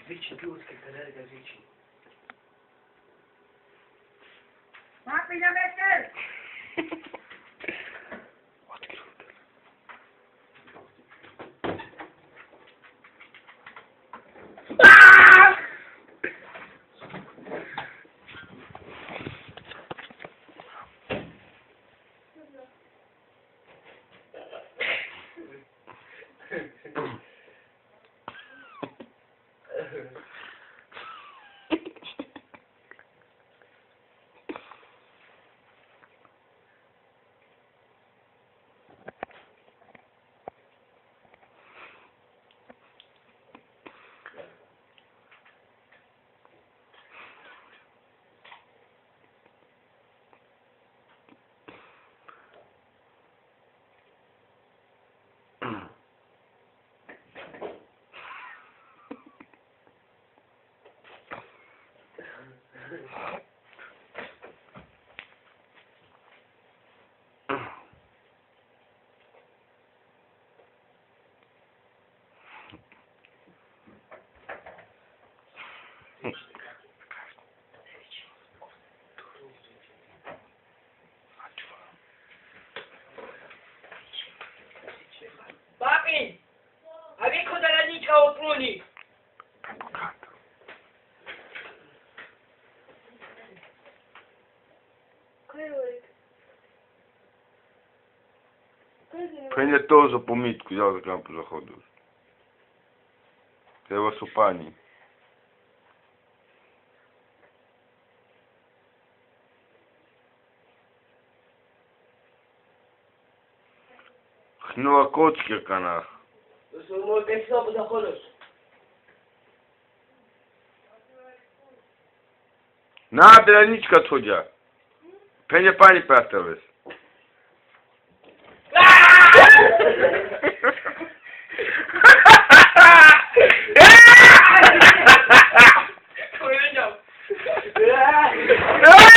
Zvici, piłotkę, kalerga, zvici. Papi, na meter! Odkrył. Papi! A viko da radnička opluni! Pędzę to za pomitku, ja za kampu zachodu. Treba su pani. Hnula kocke kana. To są moje słowo zachodzisz. Na, dranička tvođa. Pędzę pani prastaves. Powiedział! Ah!